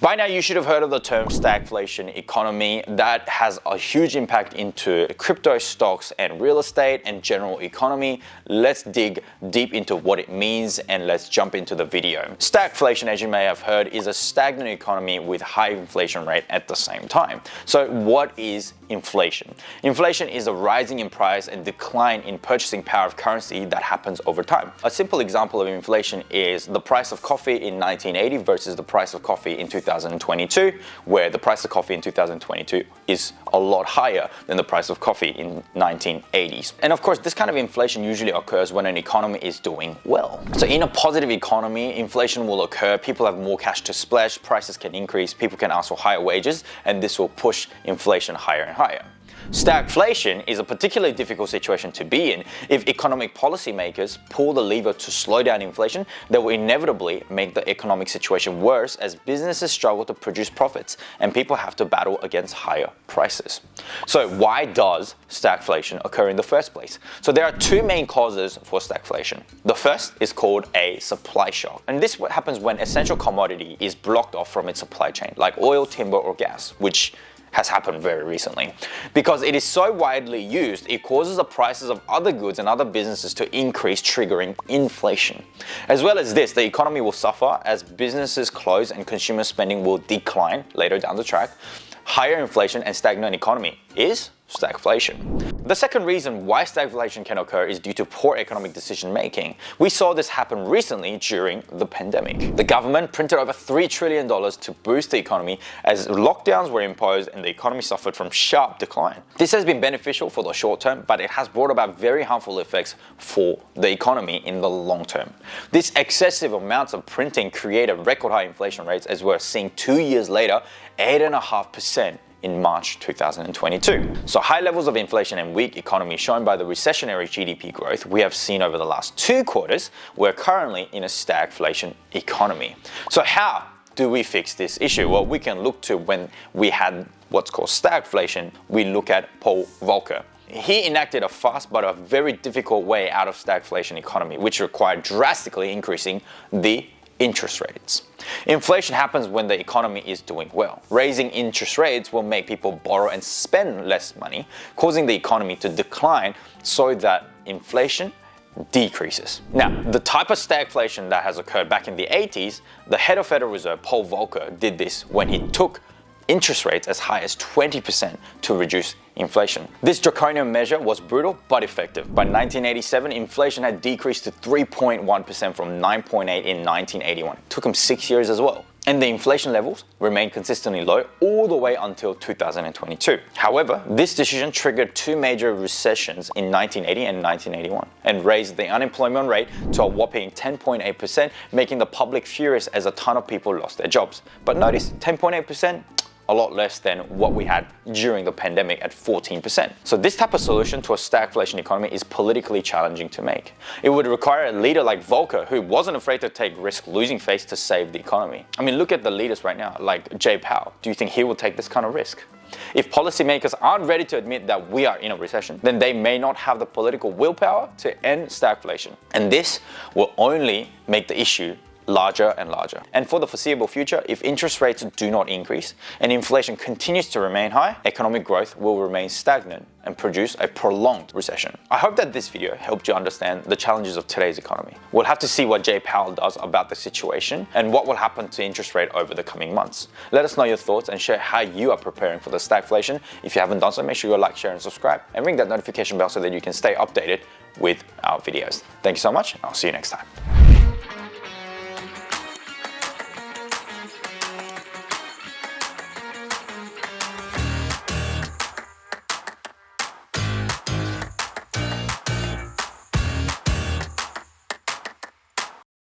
By now, you should have heard of the term stagflation economy. That has a huge impact into crypto, stocks, and real estate and general economy. Let's dig deep into what it means and let's jump into the video. Stagflation, as you may have heard, is a stagnant economy with high inflation rate at the same time. So what is inflation? Inflation is a rising in price and decline in purchasing power of currency that happens over time. A simple example of inflation is the price of coffee in 1980 versus the price of coffee in 2022, where the price of coffee in 2022 is a lot higher than the price of coffee in 1980s. And of course, this kind of inflation usually occurs when an economy is doing well. So in a positive economy, inflation will occur, people have more cash to splash, prices can increase, people can ask for higher wages, and this will push inflation higher and higher. Stagflation is a particularly difficult situation to be in. If economic policymakers pull the lever to slow down inflation, that will inevitably make the economic situation worse as businesses struggle to produce profits and people have to battle against higher prices. So why does stagflation occur in the first place? So there are two main causes for stagflation. The first is called a supply shock. And this what happens when essential commodity is blocked off from its supply chain, like oil, timber, or gas, which has happened very recently. Because it is so widely used, it causes the prices of other goods and other businesses to increase, triggering inflation. As well as this, the economy will suffer as businesses close and consumer spending will decline later down the track. Higher inflation and stagnant economy is stagflation. The second reason why stagflation can occur is due to poor economic decision making. We saw this happen recently during the pandemic. The government printed over $3 trillion to boost the economy as lockdowns were imposed and the economy suffered from sharp decline. This has been beneficial for the short term, but it has brought about very harmful effects for the economy in the long term. These excessive amounts of printing created record high inflation rates, as we're seeing 2 years later, 8.5% in March 2022. So high levels of inflation and weak economy shown by the recessionary GDP growth we have seen over the last 2 quarters, we're currently in a stagflation economy. So how do we fix this issue? Well, we can look to when we had what's called stagflation, we look at Paul Volcker. He enacted a fast but a very difficult way out of stagflation economy, which required drastically increasing the interest rates. Inflation happens when the economy is doing well. Raising interest rates will make people borrow and spend less money, causing the economy to decline so that inflation decreases. Now, the type of stagflation that has occurred back in the 80s, the head of Federal Reserve, Paul Volcker, did this when he took interest rates as high as 20% to reduce inflation. This draconian measure was brutal but effective. By 1987, inflation had decreased to 3.1% from 9.8 in 1981. It took him 6 years as well. And the inflation levels remained consistently low all the way until 2022. However, this decision triggered 2 major recessions in 1980 and 1981 and raised the unemployment rate to a whopping 10.8%, making the public furious as a ton of people lost their jobs. But notice, 10.8%, a lot less than what we had during the pandemic at 14%. So this type of solution to a stagflation economy is politically challenging to make. It would require a leader like Volcker who wasn't afraid to take risk losing face to save the economy. I mean, look at the leaders right now, like Jay Powell. Do you think he will take this kind of risk? If policymakers aren't ready to admit that we are in a recession, then they may not have the political willpower to end stagflation. And this will only make the issue larger and larger. And for the foreseeable future, if interest rates do not increase and inflation continues to remain high, economic growth will remain stagnant and produce a prolonged recession. I hope that this video helped you understand the challenges of today's economy. We'll have to see what Jay Powell does about the situation and what will happen to interest rate over the coming months. Let us know your thoughts and share how you are preparing for the stagflation. If you haven't done so, make sure you like, share, and subscribe, and ring that notification bell so that you can stay updated with our videos. Thank you so much, and I'll see you next time.